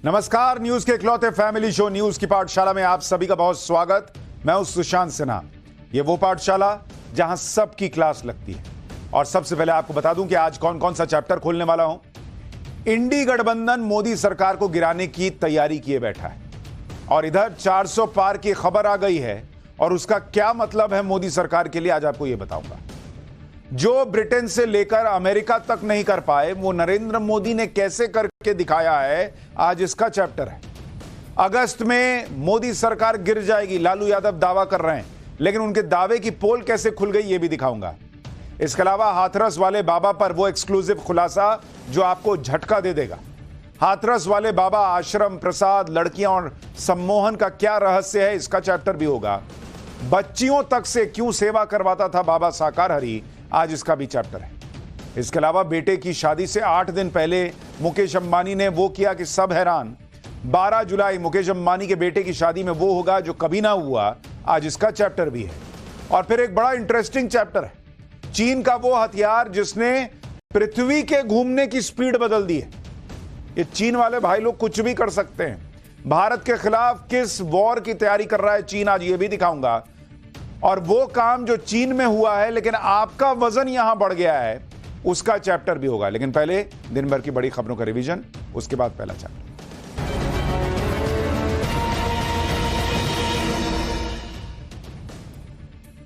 नमस्कार, न्यूज के इकलौते फैमिली शो न्यूज की पाठशाला में आप सभी का बहुत स्वागत। मैं हूं सुशांत सिन्हा। ये वो पाठशाला जहां सबकी क्लास लगती है। और सबसे पहले आपको बता दूं कि आज कौन कौन सा चैप्टर खोलने वाला हूं। इंडी गठबंधन मोदी सरकार को गिराने की तैयारी किए बैठा है और इधर 400 पार की खबर आ गई है और उसका क्या मतलब है मोदी सरकार के लिए, आज आपको यह बताऊंगा। जो ब्रिटेन से लेकर अमेरिका तक नहीं कर पाए वो नरेंद्र मोदी ने कैसे करके दिखाया है, आज इसका चैप्टर है। अगस्त में मोदी सरकार गिर जाएगी, लालू यादव दावा कर रहे हैं, लेकिन उनके दावे की पोल कैसे खुल गई ये भी दिखाऊंगा। इसके अलावा हाथरस वाले बाबा पर वो एक्सक्लूसिव खुलासा जो आपको झटका दे देगा। हाथरस वाले बाबा, आश्रम, प्रसाद, लड़कियां और सम्मोहन का क्या रहस्य है, इसका चैप्टर भी होगा। बच्चियों तक से क्यों सेवा करवाता था बाबा साकार हरि, आज इसका भी चैप्टर है। इसके अलावा बेटे की शादी से 8 दिन पहले मुकेश अंबानी ने वो किया कि सब हैरान। 12 जुलाई मुकेश अंबानी के बेटे की शादी में वो होगा जो कभी ना हुआ, आज इसका चैप्टर भी है। और फिर एक बड़ा इंटरेस्टिंग चैप्टर है, चीन का वो हथियार जिसने पृथ्वी के घूमने की स्पीड बदल दी है। ये चीन वाले भाई लोग कुछ भी कर सकते हैं। भारत के खिलाफ किस वॉर की तैयारी कर रहा है चीन, आज ये भी दिखाऊंगा। और वो काम जो चीन में हुआ है लेकिन आपका वजन यहां बढ़ गया है, उसका चैप्टर भी होगा। लेकिन पहले दिन भर की बड़ी खबरों का रिवीजन, उसके बाद पहला चैप्टर।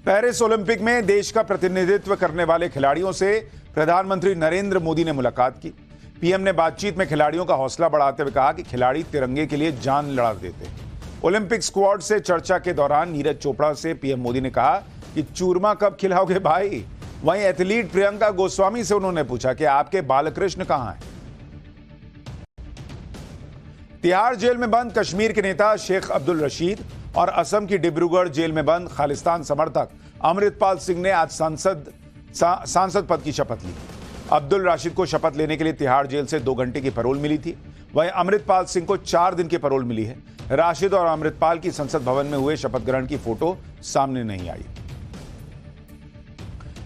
पेरिस ओलंपिक में देश का प्रतिनिधित्व करने वाले खिलाड़ियों से प्रधानमंत्री नरेंद्र मोदी ने मुलाकात की। पीएम ने बातचीत में खिलाड़ियों का हौसला बढ़ाते हुए कहा कि खिलाड़ी तिरंगे के लिए जान लड़ा देते हैं। ओलंपिक स्क्वाड से चर्चा के दौरान नीरज चोपड़ा से पीएम मोदी ने कहा कि चूरमा कब खिलाओगे भाई। वहीं एथलीट प्रियंका गोस्वामी से उन्होंने पूछा कि आपके बालकृष्ण कहां हैं। तिहाड़ जेल में बंद कश्मीर के नेता शेख अब्दुल रशीद और असम की डिब्रूगढ़ जेल में बंद खालिस्तान समर्थक अमृतपाल सिंह ने आज सांसद पद की शपथ ली। अब्दुल रशीद को शपथ लेने के लिए तिहाड़ जेल से 2 घंटे की पैरोल मिली थी। वहीं अमृतपाल सिंह को 4 दिन की पैरोल मिली है। राशिद और अमृतपाल की संसद भवन में हुए शपथ ग्रहण की फोटो सामने नहीं आई।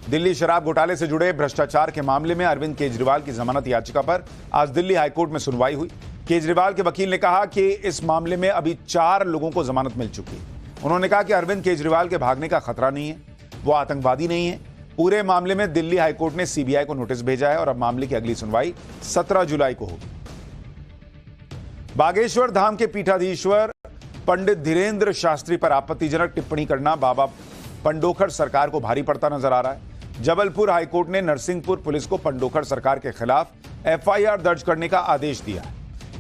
दिल्ली शराब घोटाले से जुड़े भ्रष्टाचार के मामले में अरविंद केजरीवाल की जमानत याचिका पर आज दिल्ली हाईकोर्ट में सुनवाई हुई। केजरीवाल के वकील ने कहा कि इस मामले में अभी 4 लोगों को जमानत मिल चुकी है। उन्होंने कहा कि अरविंद केजरीवाल के भागने का खतरा नहीं है, वो आतंकवादी नहीं है। पूरे मामले में दिल्ली हाईकोर्ट ने सीबीआई को नोटिस भेजा है और अब मामले की अगली सुनवाई 17 जुलाई को होगी। बागेश्वर धाम के पीठाधीश्वर पंडित धीरेन्द्र शास्त्री पर आपत्तिजनक टिप्पणी करना बाबा पंडोखर सरकार को भारी पड़ता नजर आ रहा है। जबलपुर हाईकोर्ट ने नरसिंहपुर पुलिस को पंडोखर सरकार के खिलाफ एफआईआर दर्ज करने का आदेश दिया है।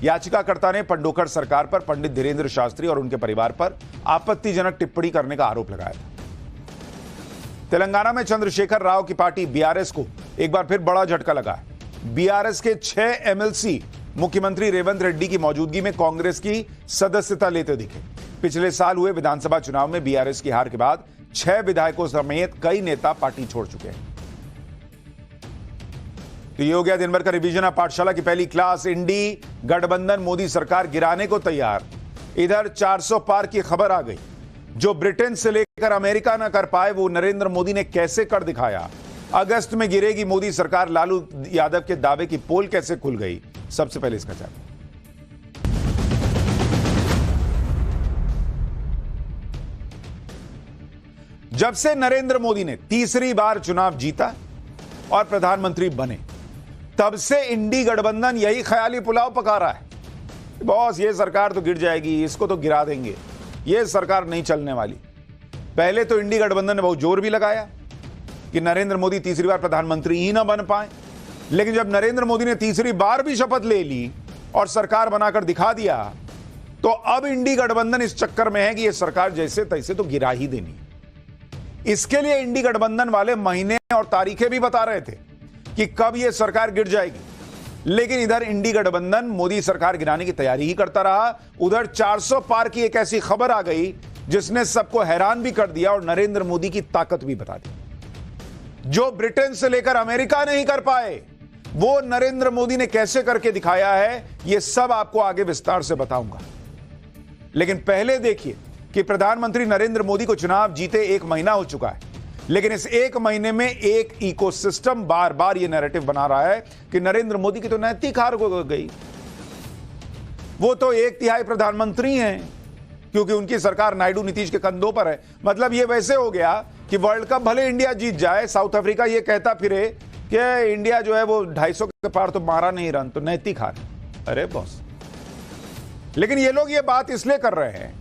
याचिकाकर्ता ने पंडोखर सरकार पर पंडित धीरेन्द्र शास्त्री और उनके परिवार पर आपत्तिजनक टिप्पणी करने का आरोप लगाया था। तेलंगाना में चंद्रशेखर राव की पार्टी बीआरएस को एक बार फिर बड़ा झटका लगा है। बीआरएस के 6 एमएलसी मुख्यमंत्री रेवंत रेड्डी की मौजूदगी में कांग्रेस की सदस्यता लेते दिखे। पिछले साल हुए विधानसभा चुनाव में बीआरएस की हार के बाद 6 विधायकों समेत कई नेता पार्टी छोड़ चुके हैं। तो ये हो गया दिन भर का रिवीजन। ऑफ पाठशाला की पहली क्लास। इंडी गठबंधन मोदी सरकार गिराने को तैयार। इधर 400 पार की खबर आ गई। जो ब्रिटेन से लेकर अमेरिका न कर पाए वो नरेंद्र मोदी ने कैसे कर दिखाया। अगस्त में गिरेगी मोदी सरकार, लालू यादव के दावे की पोल कैसे खुल गई। सबसे पहले इसका चैप्टर। जब से नरेंद्र मोदी ने तीसरी बार चुनाव जीता और प्रधानमंत्री बने, तब से इंडी गठबंधन यही ख्याली पुलाव पका रहा है। बॉस, ये सरकार तो गिर जाएगी, इसको तो गिरा देंगे, ये सरकार नहीं चलने वाली। पहले तो इंडी गठबंधन ने बहुत जोर भी लगाया कि नरेंद्र मोदी तीसरी बार प्रधानमंत्री ही ना बन पाए। लेकिन जब नरेंद्र मोदी ने तीसरी बार भी शपथ ले ली और सरकार बनाकर दिखा दिया, तो अब इंडी गठबंधन इस चक्कर में है कि यह सरकार जैसे तैसे तो गिरा ही देनी। इसके लिए इंडी गठबंधन वाले महीने और तारीखें भी बता रहे थे कि कब यह सरकार गिर जाएगी। लेकिन इधर इंडी गठबंधन मोदी सरकार गिराने की तैयारी ही करता रहा। उधर 400 पार की एक ऐसी खबर आ गई जिसने सबको हैरान भी कर दिया और नरेंद्र मोदी की ताकत भी बता दी। जो ब्रिटेन से लेकर अमेरिका नहीं कर पाए वो नरेंद्र मोदी ने कैसे करके दिखाया है, यह सब आपको आगे विस्तार से बताऊंगा। लेकिन पहले देखिए कि प्रधानमंत्री नरेंद्र मोदी को चुनाव जीते 1 महीना हो चुका है, लेकिन इस 1 महीने में एक इकोसिस्टम बार बार यह नैरेटिव बना रहा है कि नरेंद्र मोदी की तो नैतिक हार हो गई। वो तो 1/3 प्रधानमंत्री हैं, क्योंकि उनकी सरकार नायडू नीतीश के कंधों पर है। मतलब ये वैसे हो गया कि वर्ल्ड कप भले इंडिया जीत जाए, साउथ अफ्रीका ये कहता फिरे कि इंडिया जो है वो 250 के पार तो मारा नहीं रन, तो नैतिक हार। अरे बॉस, लेकिन ये लोग ये बात इसलिए कर रहे हैं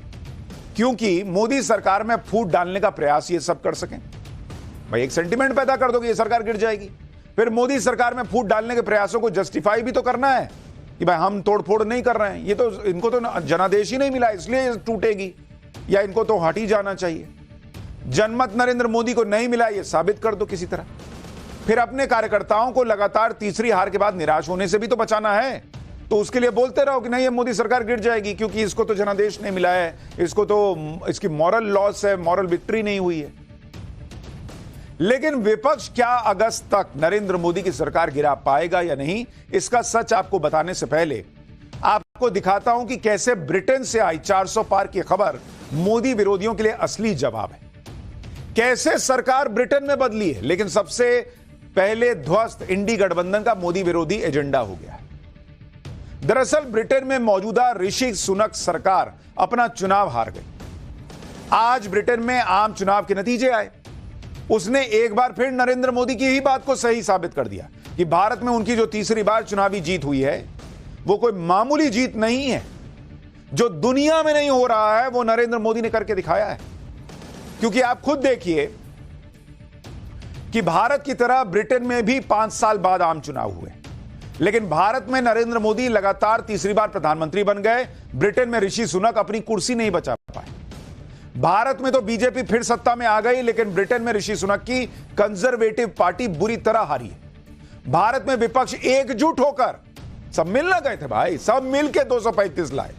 क्योंकि मोदी सरकार में फूट डालने का प्रयास ये सब कर सकें। भाई एक सेंटिमेंट पैदा कर दो कि ये सरकार गिर जाएगी, फिर मोदी सरकार में फूट डालने के प्रयासों को जस्टिफाई भी तो करना है कि भाई हम तोड़फोड़ नहीं कर रहे हैं, ये तो इनको तो जनादेश ही नहीं मिला इसलिए टूटेगी, या इनको तो हट ही जाना चाहिए। जनमत नरेंद्र मोदी को नहीं मिला, ये साबित कर दो किसी तरह। फिर अपने कार्यकर्ताओं को लगातार तीसरी हार के बाद निराश होने से भी तो बचाना है, तो उसके लिए बोलते रहो कि नहीं ये मोदी सरकार गिर जाएगी क्योंकि इसको तो जनादेश नहीं मिला है, इसको तो इसकी मॉरल लॉस है, मॉरल विक्ट्री नहीं हुई है। लेकिन विपक्ष क्या अगस्त तक नरेंद्र मोदी की सरकार गिरा पाएगा या नहीं, इसका सच आपको बताने से पहले आपको दिखाता हूं कि कैसे ब्रिटेन से आई 400 पार की खबर मोदी विरोधियों के लिए असली जवाब है। कैसे सरकार ब्रिटेन में बदली है, लेकिन सबसे पहले ध्वस्त इंडी गठबंधन का मोदी विरोधी एजेंडा हो गया है। दरअसल ब्रिटेन में मौजूदा ऋषि सुनक सरकार अपना चुनाव हार गई। आज ब्रिटेन में आम चुनाव के नतीजे आए। उसने एक बार फिर नरेंद्र मोदी की ही बात को सही साबित कर दिया कि भारत में उनकी जो तीसरी बार चुनावी जीत हुई है वो कोई मामूली जीत नहीं है। जो दुनिया में नहीं हो रहा है वो नरेंद्र मोदी ने करके दिखाया है। क्योंकि आप खुद देखिए कि भारत की तरह ब्रिटेन में भी 5 साल बाद आम चुनाव हुए, लेकिन भारत में नरेंद्र मोदी लगातार तीसरी बार प्रधानमंत्री बन गए। ब्रिटेन में ऋषि सुनक अपनी कुर्सी नहीं बचा पाए। भारत में तो बीजेपी फिर सत्ता में आ गई, लेकिन ब्रिटेन में ऋषि सुनक की कंजर्वेटिव पार्टी बुरी तरह हारी है। भारत में विपक्ष एकजुट होकर, सब मिल ना गए थे भाई, सब मिलके 235 लाए,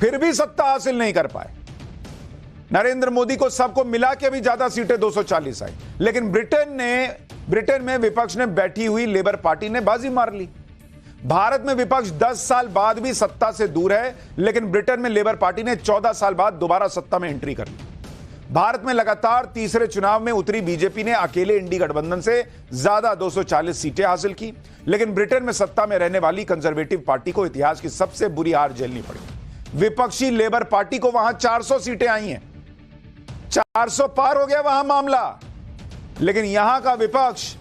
फिर भी सत्ता हासिल नहीं कर पाए। नरेंद्र मोदी को सबको मिला के भी ज्यादा सीटें 240 आई, लेकिन ब्रिटेन में विपक्ष ने बैठी हुई लेबर पार्टी ने बाजी मार ली। भारत में विपक्ष 10 साल बाद भी सत्ता से दूर है, लेकिन ब्रिटेन में लेबर पार्टी ने 14 साल बाद दोबारा सत्ता में एंट्री कर ली। भारत में लगातार तीसरे चुनाव में उतरी बीजेपी ने अकेले इंडी गठबंधन से ज्यादा 240 सीटें हासिल की, लेकिन ब्रिटेन में सत्ता में रहने वाली कंजर्वेटिव पार्टी को इतिहास की सबसे बुरी हार झेलनी पड़ी। विपक्षी लेबर पार्टी को वहां 400 सीटें आई हैं, 400 पार हो गया वहां मामला, लेकिन यहां का विपक्ष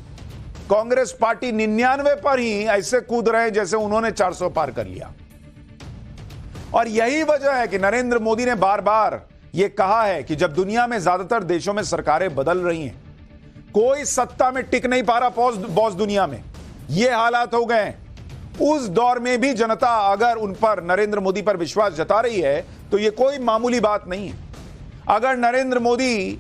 कांग्रेस पार्टी 99 पर ही ऐसे कूद रहे हैं जैसे उन्होंने 400 पार कर लिया। और यही वजह है कि नरेंद्र मोदी ने बार बार यह कहा है कि जब दुनिया में ज्यादातर देशों में सरकारें बदल रही हैं, कोई सत्ता में टिक नहीं पा रहा बॉस, दुनिया में यह हालात हो गए, उस दौर में भी जनता अगर उन पर, नरेंद्र मोदी पर विश्वास जता रही है तो यह कोई मामूली बात नहीं है। अगर नरेंद्र मोदी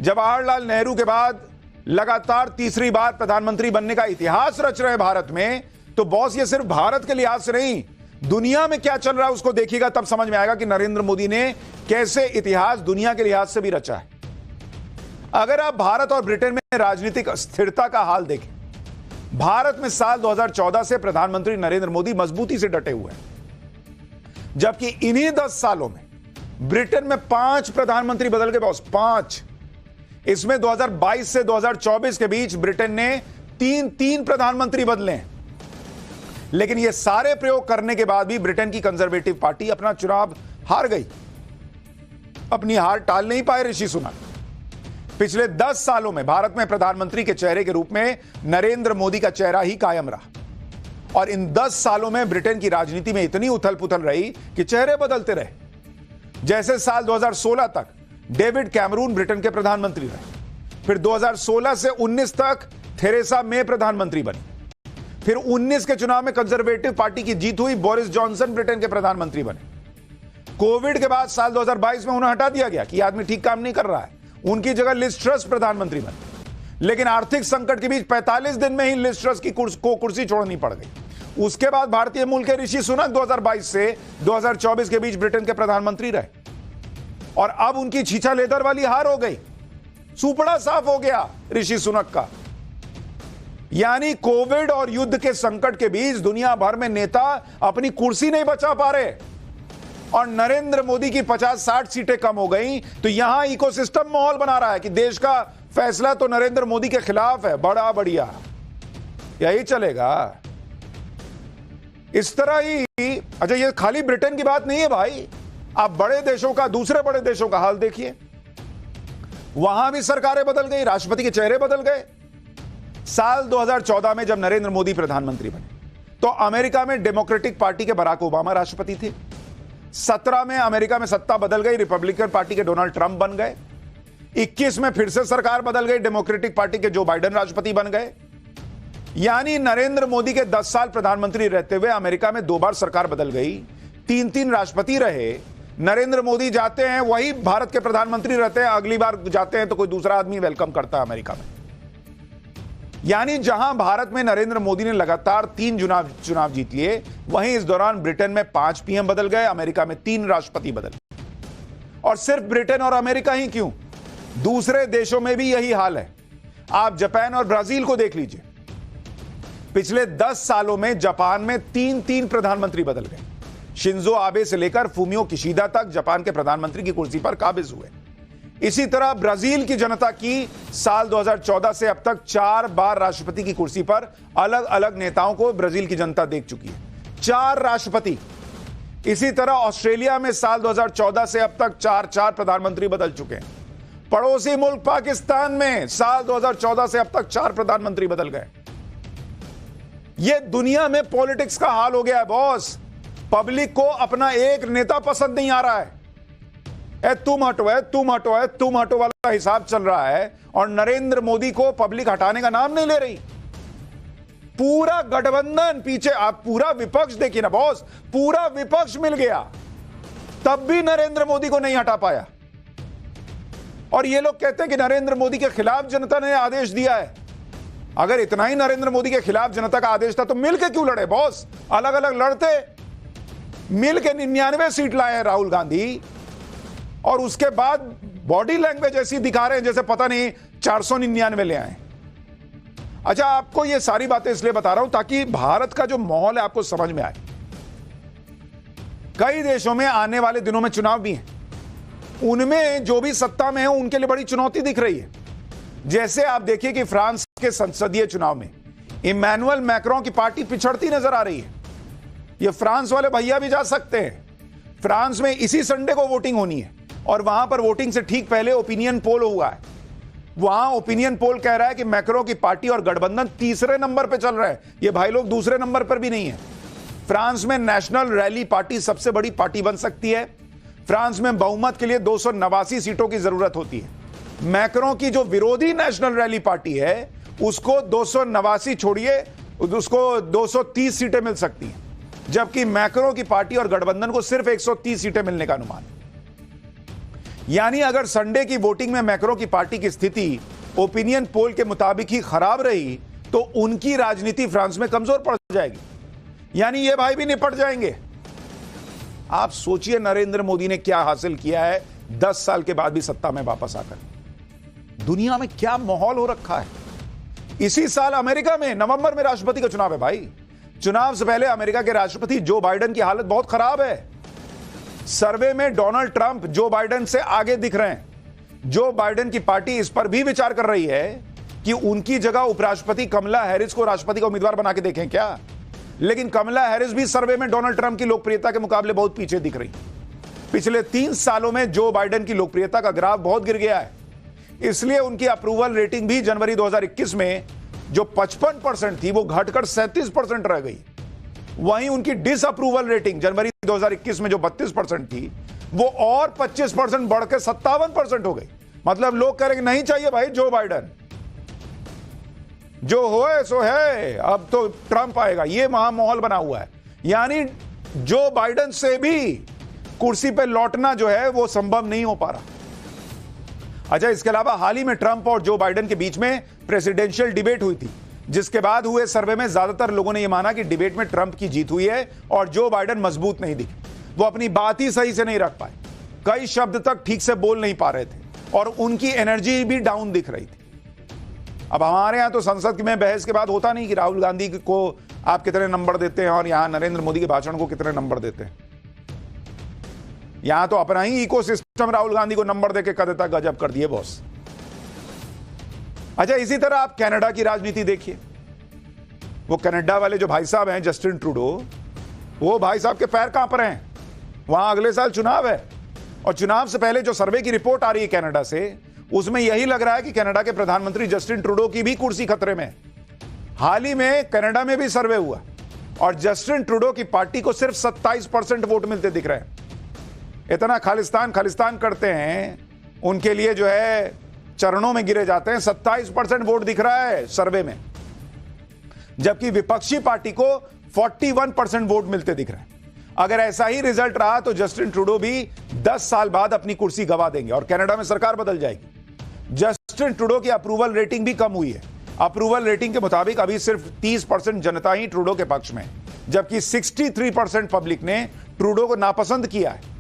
जवाहरलाल नेहरू के बाद लगातार तीसरी बार प्रधानमंत्री बनने का इतिहास रच रहे भारत में, तो बॉस ये सिर्फ भारत के लिहाज से नहीं, दुनिया में क्या चल रहा है उसको देखिएगा, तब समझ में आएगा कि नरेंद्र मोदी ने कैसे इतिहास दुनिया के लिहाज से भी रचा है। अगर आप भारत और ब्रिटेन में राजनीतिक स्थिरता का हाल देखें, भारत में साल 2014 से प्रधानमंत्री नरेंद्र मोदी मजबूती से डटे हुए हैं, जबकि इन्हीं 10 सालों में ब्रिटेन में 5 प्रधानमंत्री बदल गए बॉस, 5। इसमें 2022 से 2024 के बीच ब्रिटेन ने 3 प्रधानमंत्री बदले हैं। लेकिन यह सारे प्रयोग करने के बाद भी ब्रिटेन की कंजर्वेटिव पार्टी अपना चुनाव हार गई। अपनी हार टाल नहीं पाए ऋषि सुनक। पिछले 10 सालों में भारत में प्रधानमंत्री के चेहरे के रूप में नरेंद्र मोदी का चेहरा ही कायम रहा, और इन 10 सालों में ब्रिटेन की राजनीति में इतनी उथल पुथल रही कि चेहरे बदलते रहे। जैसे साल 2016 तक डेविड कैमरून ब्रिटेन के प्रधानमंत्री रहे, फिर 2016 से 19 तक थेरेसा मे प्रधानमंत्री बनी, फिर 19 के चुनाव में कंजर्वेटिव पार्टी की जीत हुई, बोरिस जॉनसन ब्रिटेन के प्रधानमंत्री बने। कोविड के बाद साल 2022 में उन्हें हटा दिया गया कि आदमी ठीक काम नहीं कर रहा है, उनकी जगह लिज ट्रस प्रधानमंत्री बने। लेकिन आर्थिक संकट के बीच 45 दिन में ही लिज ट्रस की कुर्सी छोड़नी पड़ गई। उसके बाद भारतीय मूल के ऋषि सुनक 2022 से 2024 के बीच ब्रिटेन के प्रधानमंत्री रहे, और अब उनकी छीछा लेदर वाली हार हो गई, सुपड़ा साफ हो गया ऋषि सुनक का। यानी कोविड और युद्ध के संकट के बीच दुनिया भर में नेता अपनी कुर्सी नहीं बचा पा रहे, और नरेंद्र मोदी की 50-60 सीटें कम हो गई, तो यहां इकोसिस्टम माहौल बना रहा है कि देश का फैसला तो नरेंद्र मोदी के खिलाफ है। बड़ा बढ़िया, यही चलेगा। इस तरह ही अच्छा, ये खाली ब्रिटेन की बात नहीं है भाई, आप बड़े देशों का, दूसरे बड़े देशों का हाल देखिए। वहां भी सरकारें बदल गई, राष्ट्रपति के चेहरे बदल गए। साल 2014 में जब नरेंद्र मोदी प्रधानमंत्री बने तो अमेरिका में डेमोक्रेटिक पार्टी के बराक ओबामा राष्ट्रपति थे। 17 में अमेरिका में सत्ता बदल गई, रिपब्लिकन पार्टी के डोनाल्ड ट्रंप बन गए। 21 में फिर से सरकार बदल गई, डेमोक्रेटिक पार्टी के जो बाइडेन राष्ट्रपति बन गए। यानी नरेंद्र मोदी के 10 साल प्रधानमंत्री रहते हुए अमेरिका में 2 बार सरकार बदल गई, 3-3 राष्ट्रपति रहे। नरेंद्र मोदी जाते हैं, वही भारत के प्रधानमंत्री रहते हैं, अगली बार जाते हैं तो कोई दूसरा आदमी वेलकम करता है अमेरिका में। यानी जहां भारत में नरेंद्र मोदी ने लगातार 3 चुनाव जीत लिए, वहीं इस दौरान ब्रिटेन में 5 पीएम बदल गए, अमेरिका में 3 राष्ट्रपति बदल गए। और सिर्फ ब्रिटेन और अमेरिका ही क्यों, दूसरे देशों में भी यही हाल है। आप जापान और ब्राजील को देख लीजिए। पिछले 10 सालों में जापान में 3-3 प्रधानमंत्री बदल गए। शिंजो आबे से लेकर फूमियो किशिदा तक जापान के प्रधानमंत्री की कुर्सी पर काबिज हुए। इसी तरह ब्राजील की जनता की साल 2014 से अब तक 4 बार राष्ट्रपति की कुर्सी पर अलग अलग नेताओं को ब्राजील की जनता देख चुकी है, 4 राष्ट्रपति। इसी तरह ऑस्ट्रेलिया में साल 2014 से अब तक 4 प्रधानमंत्री बदल चुके हैं। पड़ोसी मुल्क पाकिस्तान में साल 2014 से अब तक 4 प्रधानमंत्री बदल गए। यह दुनिया में पॉलिटिक्स का हाल हो गया है बॉस। पब्लिक को अपना एक नेता पसंद नहीं आ रहा है। तुम हटो वाला हिसाब चल रहा है, और नरेंद्र मोदी को पब्लिक हटाने का नाम नहीं ले रही। पूरा गठबंधन पीछे, आप पूरा विपक्ष देखिए ना बॉस, पूरा विपक्ष मिल गया, तब भी नरेंद्र मोदी को नहीं हटा पाया। और ये लोग कहते हैं कि नरेंद्र मोदी के खिलाफ जनता ने आदेश दिया है। अगर इतना ही नरेंद्र मोदी के खिलाफ जनता का आदेश था तो मिलके क्यों लड़े बॉस? अलग अलग लड़ते। मिलके 99 सीट लाए हैं राहुल गांधी, और उसके बाद बॉडी लैंग्वेज ऐसी दिखा रहे हैं जैसे पता नहीं 499 ले आए। अच्छा, आपको ये सारी बातें इसलिए बता रहा हूं ताकि भारत का जो माहौल है आपको समझ में आए। कई देशों में आने वाले दिनों में चुनाव भी हैं, उनमें जो भी सत्ता में है उनके लिए बड़ी चुनौती दिख रही है। जैसे आप देखिए कि फ्रांस के संसदीय चुनाव में इमैनुअल मैक्रों की पार्टी पिछड़ती नजर आ रही है। ये फ्रांस वाले भैया भी जा सकते हैं। फ्रांस में इसी संडे को वोटिंग होनी है, और वहां पर वोटिंग से ठीक पहले ओपिनियन पोल हुआ है। वहां ओपिनियन पोल कह रहा है कि मैक्रों की पार्टी और गठबंधन तीसरे नंबर पर चल रहा है, ये भाई लोग दूसरे नंबर पर भी नहीं है। फ्रांस में नेशनल रैली पार्टी सबसे बड़ी पार्टी बन सकती है। फ्रांस में बहुमत के लिए 289 सीटों की जरूरत होती है। मैक्रों की जो विरोधी नेशनल रैली पार्टी है उसको 289 छोड़िए, उसको 230 सीटें मिल सकती हैं, जबकि मैक्रों की पार्टी और गठबंधन को सिर्फ 130 सीटें मिलने का अनुमान। यानी अगर संडे की वोटिंग में मैक्रों की पार्टी की स्थिति ओपिनियन पोल के मुताबिक ही खराब रही तो उनकी राजनीति फ्रांस में कमजोर पड़ जाएगी। यानी ये भाई भी निपट जाएंगे। आप सोचिए नरेंद्र मोदी ने क्या हासिल किया है 10 साल के बाद भी सत्ता में वापस आकर। दुनिया में क्या माहौल हो रखा है। इसी साल अमेरिका में नवंबर में राष्ट्रपति का चुनाव है भाई। चुनाव से पहले अमेरिका के राष्ट्रपति जो बाइडेन की हालत बहुत खराब है। सर्वे में डोनाल्ड ट्रंप जो बाइडेन से आगे दिख रहे हैं। जो बाइडेन की पार्टी इस पर भी विचार कर रही है कि उनकी जगह उपराष्ट्रपति कमला हैरिस को राष्ट्रपति का उम्मीदवार बना के देखें क्या। लेकिन कमला हैरिस भी सर्वे में डोनाल्ड ट्रंप की लोकप्रियता के मुकाबले बहुत पीछे दिख रही। पिछले 3 सालों में जो बाइडेन की लोकप्रियता का ग्राफ बहुत गिर गया है, इसलिए उनकी अप्रूवल रेटिंग भी जनवरी 2021 में जो 55% थी वो घटकर 37% रह गई। वहीं उनकी डिसअप्रूवल रेटिंग जनवरी 2021 में जो 32% थी वो और 25% बढ़कर 57% हो गई। मतलब लोग कह रहे हैं नहीं चाहिए भाई जो बाइडेन, जो होए सो है, अब तो ट्रंप आएगा। ये वहां माहौल बना हुआ है। यानी जो बाइडेन से भी कुर्सी पे लौटना जो है वो संभव नहीं हो पा रहा। अच्छा, इसके अलावा हाल ही में ट्रंप और जो बाइडेन के बीच में प्रेसिडेंशियल डिबेट हुई थी, जिसके बाद हुए सर्वे में ज्यादातर लोगों ने यह माना कि डिबेट में ट्रंप की जीत हुई है और जो बाइडेन मजबूत नहीं दिखे। वो अपनी बात ही सही से नहीं रख पाए, कई शब्द तक ठीक से बोल नहीं पा रहे थे और उनकी एनर्जी भी डाउन दिख रही थी। अब हमारे यहां तो संसद में बहस के बाद होता नहीं कि राहुल गांधी को आप कितने नंबर देते हैं और यहां नरेंद्र मोदी के भाषण को कितने नंबर देते हैं। यहां तो अपना ही इकोसिस्टम राहुल गांधी को नंबर देके कर देता गजब कर दिए बॉस। अच्छा, इसी तरह आप कनाडा की राजनीति देखिए। वो कनाडा वाले जो भाई साहब हैं जस्टिन ट्रूडो, वो भाई साहब के पैर कांप रहे हैं। वहां अगले साल चुनाव है और चुनाव से पहले जो सर्वे की रिपोर्ट आ रही है कनाडा से, उसमें यही लग रहा है कि कनाडा के प्रधानमंत्री जस्टिन ट्रूडो की भी कुर्सी खतरे में। हाल ही में कनाडा में भी सर्वे हुआ और जस्टिन ट्रूडो की पार्टी को सिर्फ 27% वोट मिलते दिख रहे हैं। इतना खालिस्तान करते हैं, उनके लिए जो है चरणों में गिरे जाते हैं। 27% वोट दिख रहा है सर्वे में, जबकि विपक्षी पार्टी को 41% वोट मिलते दिख रहे हैं। अगर ऐसा ही रिजल्ट रहा तो जस्टिन ट्रूडो भी 10 साल बाद अपनी कुर्सी गंवा देंगे और कनाडा में सरकार बदल जाएगी। जस्टिन ट्रूडो की अप्रूवल रेटिंग भी कम हुई है। अप्रूवल रेटिंग के मुताबिक अभी सिर्फ 30% जनता ही ट्रूडो के पक्ष में, जबकि 63% पब्लिक ने ट्रूडो को नापसंद किया है।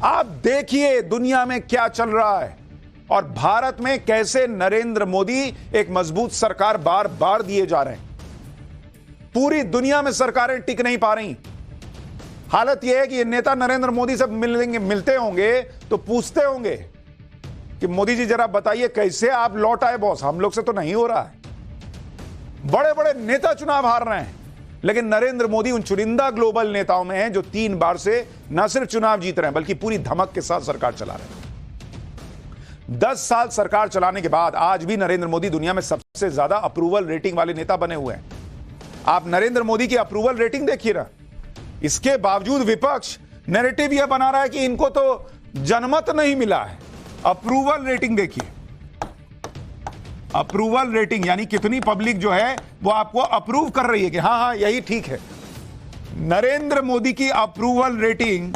आप देखिए दुनिया में क्या चल रहा है और भारत में कैसे नरेंद्र मोदी एक मजबूत सरकार बार बार दिए जा रहे हैं। पूरी दुनिया में सरकारें टिक नहीं पा रही। हालत यह है कि ये नेता नरेंद्र मोदी से मिलते होंगे तो पूछते होंगे कि मोदी जी जरा बताइए कैसे आप लौट आए बॉस, हम लोग से तो नहीं हो रहा है। बड़े बड़े नेता चुनाव हार रहे हैं, लेकिन नरेंद्र मोदी उन चुनिंदा ग्लोबल नेताओं में हैं जो 3 बार से न सिर्फ चुनाव जीत रहे हैं बल्कि पूरी धमक के साथ सरकार चला रहे हैं। 10 साल सरकार चलाने के बाद आज भी नरेंद्र मोदी दुनिया में सबसे ज्यादा अप्रूवल रेटिंग वाले नेता बने हुए हैं। आप नरेंद्र मोदी की अप्रूवल रेटिंग देखिए ना। इसके बावजूद विपक्ष नैरेटिव यह बना रहा है कि इनको तो जनमत नहीं मिला है। अप्रूवल रेटिंग देखिए, अप्रूवल रेटिंग यानी कितनी पब्लिक जो है वो आपको अप्रूव कर रही है कि हां यही ठीक है। नरेंद्र मोदी की अप्रूवल रेटिंग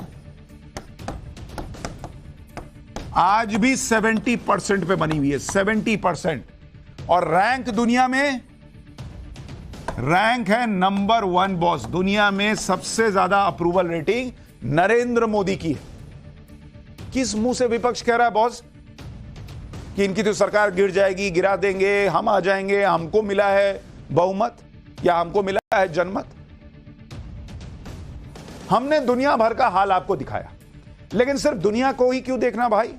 आज भी 70% पे बनी हुई है, 70%। और रैंक दुनिया में रैंक है नंबर 1 बॉस। दुनिया में सबसे ज्यादा अप्रूवल रेटिंग नरेंद्र मोदी की है। किस मुंह से विपक्ष कह रहा है बॉस कि इनकी तो सरकार गिर जाएगी, गिरा देंगे, हम आ जाएंगे, हमको मिला है बहुमत या हमको मिला है जनमत। हमने दुनिया भर का हाल आपको दिखाया, लेकिन सिर्फ दुनिया को ही क्यों देखना भाई?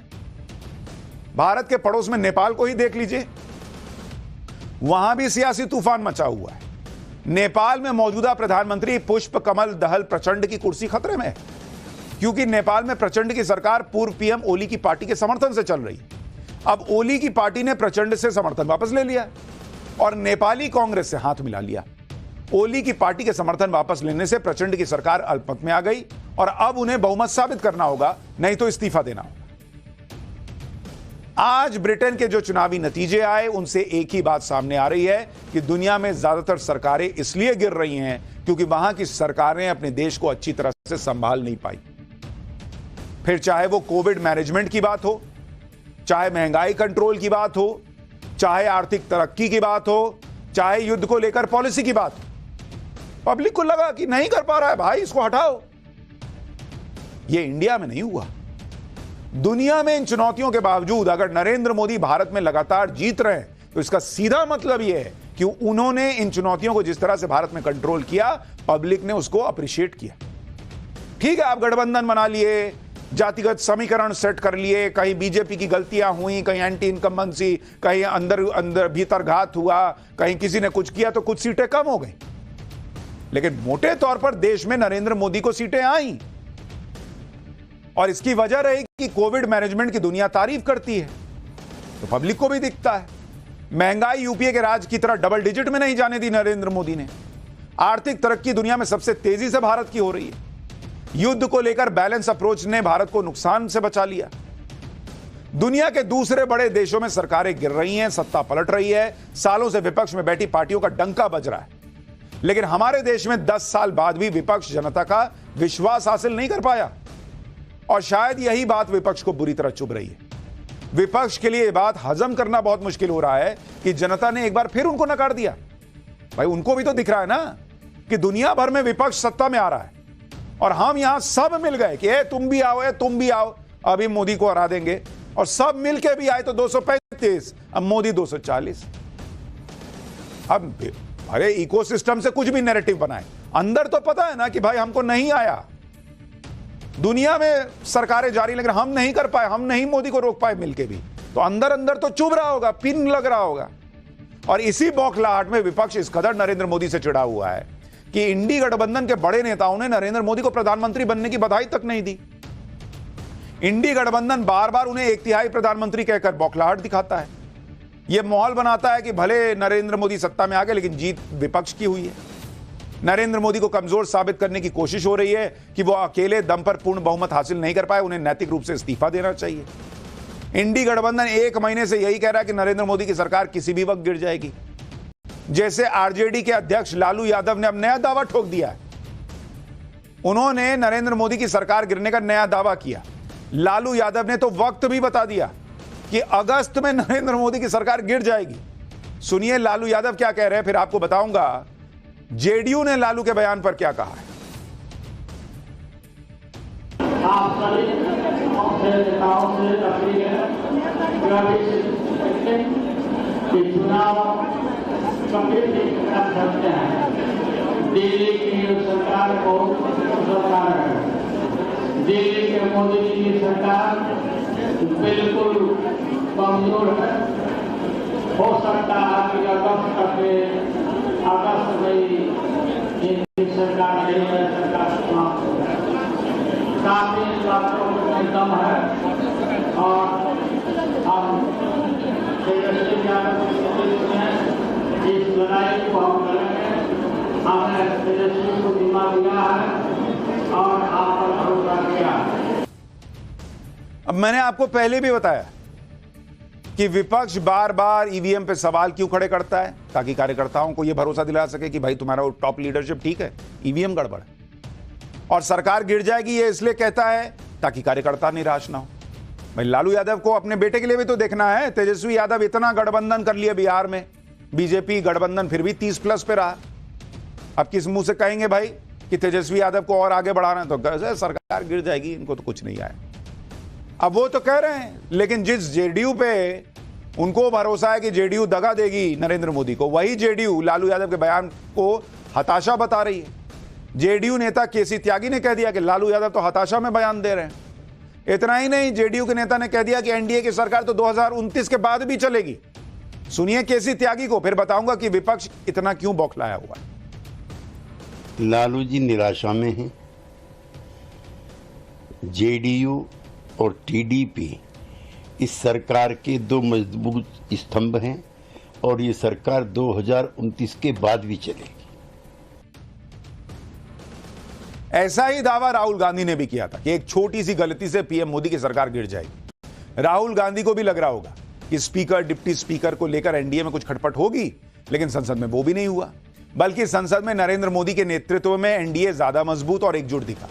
भारत के पड़ोस में नेपाल को ही देख लीजिए। वहां भी सियासी तूफान मचा हुआ है। नेपाल में मौजूदा प्रधानमंत्री पुष्प कमल दहल प्रचंड की कुर्सी खतरे में है, क्योंकि नेपाल में प्रचंड की सरकार पूर्व पीएम ओली की पार्टी के समर्थन से चल रही है। अब ओली की पार्टी ने प्रचंड से समर्थन वापस ले लिया और नेपाली कांग्रेस से हाथ मिला लिया। ओली की पार्टी के समर्थन वापस लेने से प्रचंड की सरकार अल्पमत में आ गई और अब उन्हें बहुमत साबित करना होगा, नहीं तो इस्तीफा देना होगा। आज ब्रिटेन के जो चुनावी नतीजे आए उनसे एक ही बात सामने आ रही है कि दुनिया में ज्यादातर सरकारें इसलिए गिर रही हैं क्योंकि वहां की सरकारें अपने देश को अच्छी तरह से संभाल नहीं पाई। फिर चाहे वो कोविड मैनेजमेंट की बात हो, चाहे महंगाई कंट्रोल की बात हो, चाहे आर्थिक तरक्की की बात हो, चाहे युद्ध को लेकर पॉलिसी की बात हो। पब्लिक को लगा कि नहीं कर पा रहा है भाई, इसको हटाओ। यह इंडिया में नहीं हुआ। दुनिया में इन चुनौतियों के बावजूद अगर नरेंद्र मोदी भारत में लगातार जीत रहे हैं तो इसका सीधा मतलब यह है कि उन्होंने इन चुनौतियों को जिस तरह से भारत में कंट्रोल किया, पब्लिक ने उसको अप्रिशिएट किया। ठीक है, आप गठबंधन बना लिए, जातिगत समीकरण सेट कर लिए, कहीं बीजेपी की गलतियां हुई, कहीं एंटी इनकम्बेंसी, कहीं अंदर भीतर घात हुआ, कहीं किसी ने कुछ किया तो कुछ सीटें कम हो गई, लेकिन मोटे तौर पर देश में नरेंद्र मोदी को सीटें आई। और इसकी वजह रही कि कोविड मैनेजमेंट की दुनिया तारीफ करती है तो पब्लिक को भी दिखता है। महंगाई यूपीए के राज की तरह डबल डिजिट में नहीं जाने दी नरेंद्र मोदी ने। आर्थिक तरक्की दुनिया में सबसे तेजी से भारत की हो रही है। युद्ध को लेकर बैलेंस अप्रोच ने भारत को नुकसान से बचा लिया। दुनिया के दूसरे बड़े देशों में सरकारें गिर रही हैं, सत्ता पलट रही है, सालों से विपक्ष में बैठी पार्टियों का डंका बज रहा है, लेकिन हमारे देश में 10 साल बाद भी विपक्ष जनता का विश्वास हासिल नहीं कर पाया। और शायद यही बात विपक्ष को बुरी तरह चुभ रही है। विपक्ष के लिए यह बात हजम करना बहुत मुश्किल हो रहा है कि जनता ने एक बार फिर उनको नकार दिया। भाई उनको भी तो दिख रहा है ना कि दुनिया भर में विपक्ष सत्ता में आ रहा है और हम यहां सब मिल गए कि तुम भी आओ, तुम भी आओ, अभी मोदी को हरा देंगे। और सब मिलके भी आए तो 235, अब मोदी 240। अब अरे इकोसिस्टम से कुछ भी नैरेटिव बनाए, अंदर तो पता है ना कि भाई हमको नहीं आया। दुनिया में सरकारें जारी, लेकिन हम नहीं कर पाए, हम नहीं मोदी को रोक पाए मिलके भी, तो अंदर अंदर तो चुभ रहा होगा, पिन लग रहा होगा। और इसी बौखलाहट में विपक्ष इस कदर नरेंद्र मोदी से चिढ़ा हुआ है कि इंडी गठबंधन के बड़े नेताओं ने नरेंद्र मोदी को प्रधानमंत्री बनने की बधाई तक नहीं दी। इंडी गठबंधन बार बार उन्हें 1/3 प्रधानमंत्री कहकर बौखलाहट दिखाता है। यह माहौल बनाता है कि भले नरेंद्र मोदी सत्ता में आ गए लेकिन जीत विपक्ष की हुई है। नरेंद्र मोदी को कमजोर साबित करने की कोशिश हो रही है कि वो अकेले दम पर पूर्ण बहुमत हासिल नहीं कर पाए, उन्हें नैतिक रूप से इस्तीफा देना चाहिए। इंडी गठबंधन 1 महीने से यही कह रहा है कि नरेंद्र मोदी की सरकार किसी भी वक्त गिर जाएगी। जैसे आरजेडी के अध्यक्ष लालू यादव ने अब नया दावा ठोक दिया है। उन्होंने नरेंद्र मोदी की सरकार गिरने का नया दावा किया। लालू यादव ने तो वक्त भी बता दिया कि अगस्त में नरेंद्र मोदी की सरकार गिर जाएगी। सुनिए लालू यादव क्या कह रहे हैं, फिर आपको बताऊंगा जेडीयू ने लालू के बयान पर क्या कहा है। आप सभी नेताओं से अपील है कि चुनाव कभी कर सकते हैं। दिल्ली की सरकार को सरकार है, दिल्ली के मोदी जी की सरकार बिल्कुल कमजोर है। हो सकता है कि अगस्त में सरकार नहीं है, सरकार समाप्त हो जाए। काफी बातों में दम है और हम तेजस्वी यादव इस लड़ाई को हम करेंगे। हमने तेजस्वी को जिम्मा दिया है और आप पर भरोसा किया है। अब मैंने आपको पहले भी बताया कि विपक्ष बार बार ईवीएम पे सवाल क्यों खड़े करता है, ताकि कार्यकर्ताओं को यह भरोसा दिला सके कि भाई तुम्हारा टॉप लीडरशिप ठीक है, ईवीएम गड़बड़ है। और सरकार गिर जाएगी ये इसलिए कहता है ताकि कार्यकर्ता निराश ना हो। भाई लालू यादव को अपने बेटे के लिए भी तो देखना है। तेजस्वी यादव इतना गठबंधन कर लिया बिहार में, बीजेपी गठबंधन फिर भी 30+ पे रहा। अब किस मुंह से कहेंगे भाई कि तेजस्वी यादव को और आगे बढ़ाना है, तो सरकार गिर जाएगी, इनको तो कुछ नहीं आया। अब वो तो कह रहे हैं, लेकिन जिस जेडीयू पे उनको भरोसा है कि जेडीयू दगा देगी नरेंद्र मोदी को, वही जेडीयू लालू यादव के बयान को हताशा बता रही है। जेडीयू नेता केसी त्यागी ने कह दिया कि लालू यादव तो हताशा में बयान दे रहे हैं। इतना ही नहीं, जेडीयू के नेता ने कह दिया कि एनडीए की सरकार तो 2029 के बाद भी चलेगी। सुनिए केसी त्यागी को, फिर बताऊंगा कि विपक्ष इतना क्यों बौखलाया हुआ है। लालू जी निराशा में हैं। जेडीयू और टीडीपी इस सरकार के 2 मजबूत स्तंभ हैं और ये सरकार 2029 के बाद भी चलेगी। ऐसा ही दावा राहुल गांधी ने भी किया था कि एक छोटी सी गलती से पीएम मोदी की सरकार गिर जाएगी। राहुल गांधी को भी लग रहा होगा कि स्पीकर डिप्टी स्पीकर को लेकर एनडीए में कुछ खटपट होगी, लेकिन संसद में वो भी नहीं हुआ, बल्कि संसद में नरेंद्र मोदी के नेतृत्व में एनडीए ज्यादा मजबूत और एकजुट दिखा।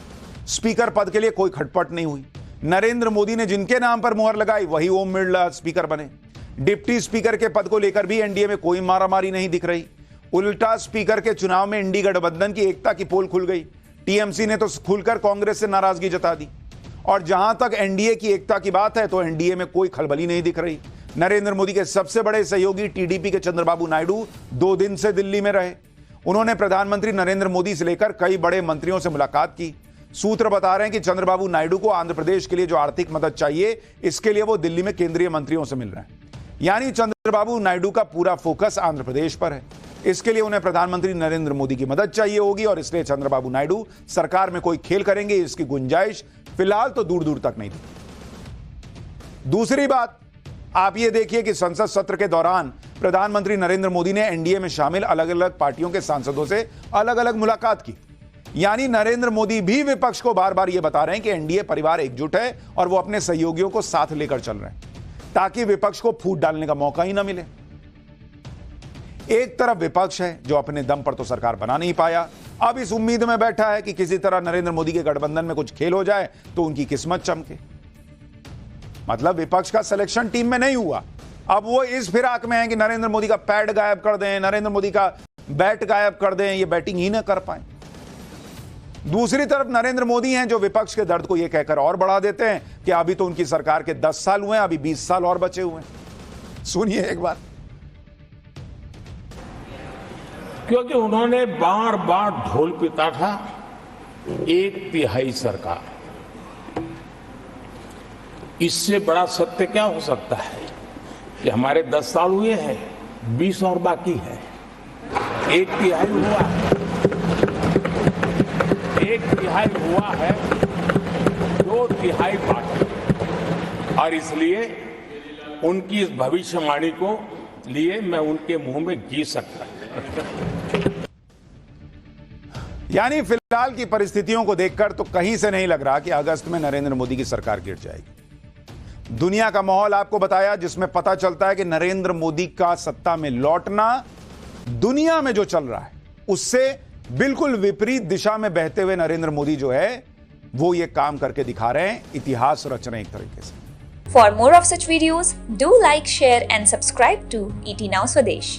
स्पीकर पद के लिए कोई खटपट नहीं हुई। नरेंद्र मोदी ने जिनके नाम पर मुहर लगाई वही ओम बिरला स्पीकर बने। डिप्टी स्पीकर के पद को लेकर भी एनडीए में कोई मारामारी नहीं दिख रही। उल्टा स्पीकर के चुनाव में इंडी गठबंधन की एकता की पोल खुल गई। टीएमसी ने तो खुलकर कांग्रेस से नाराजगी जता दी। और जहां तक एनडीए की एकता की बात है तो एनडीए में कोई खलबली नहीं दिख रही। नरेंद्र मोदी के सबसे बड़े सहयोगी टीडीपी के चंद्रबाबू नायडू 2 दिन से दिल्ली में रहे। उन्होंने प्रधानमंत्री नरेंद्र मोदी से लेकर कई बड़े मंत्रियों से मुलाकात की। सूत्र बता रहे हैं कि चंद्रबाबू नायडू को आंध्र प्रदेश के लिए जो आर्थिक मदद चाहिए, इसके लिए वो दिल्ली में केंद्रीय मंत्रियों से मिल रहे हैं। यानी चंद्रबाबू नायडू का पूरा फोकस आंध्र प्रदेश पर है। इसके लिए उन्हें प्रधानमंत्री नरेंद्र मोदी की मदद चाहिए होगी और इसलिए चंद्रबाबू नायडू सरकार में कोई खेल करेंगे, इसकी गुंजाइश फिलहाल तो दूर दूर तक नहीं दिखती। दूसरी बात, आप ये देखिए कि संसद सत्र के दौरान प्रधानमंत्री नरेंद्र मोदी ने एनडीए में शामिल अलग अलग पार्टियों के सांसदों से अलग अलग मुलाकात की। यानी नरेंद्र मोदी भी विपक्ष को बार बार यह बता रहे हैं कि एनडीए परिवार एकजुट है और वो अपने सहयोगियों को साथ लेकर चल रहे हैं, ताकि विपक्ष को फूट डालने का मौका ही ना मिले। एक तरफ विपक्ष है जो अपने दम पर तो सरकार बना नहीं पाया, अब इस उम्मीद में बैठा है कि किसी तरह नरेंद्र मोदी के गठबंधन में कुछ खेल हो जाए तो उनकी किस्मत चमके। मतलब विपक्ष का सिलेक्शन टीम में नहीं हुआ, अब वो इस फिराक में है कि नरेंद्र मोदी का पैड गायब कर दें, नरेंद्र मोदी का बैट गायब कर दें, ये बैटिंग ही ना कर पाए। दूसरी तरफ नरेंद्र मोदी हैं जो विपक्ष के दर्द को यह कहकर और बढ़ा देते हैं कि अभी तो उनकी सरकार के 10 साल हुए हैं, अभी 20 साल और बचे हुए हैं। सुनिए एक बार। क्योंकि उन्होंने बार बार ढोल पीटा था 1/3 सरकार। इससे बड़ा सत्य क्या हो सकता है कि हमारे 10 साल हुए हैं, 20 और बाकी है, 1/3 हुआ है। एक तिहाई हुआ है 2/3 बाकी, और इसलिए उनकी इस भविष्यवाणी को लिए मैं उनके मुंह में घी सकता हूं। यानी फिलहाल की परिस्थितियों को देखकर तो कहीं से नहीं लग रहा कि अगस्त में नरेंद्र मोदी की सरकार गिर जाएगी। दुनिया का माहौल आपको बताया, जिसमें पता चलता है कि नरेंद्र मोदी का सत्ता में लौटना दुनिया में जो चल रहा है उससे बिल्कुल विपरीत दिशा में बहते हुए नरेंद्र मोदी जो है वो ये काम करके दिखा रहे हैं, इतिहास रच रहे हैं एक तरीके से। For more of such videos, do like, share and subscribe to ET Now Swadesh.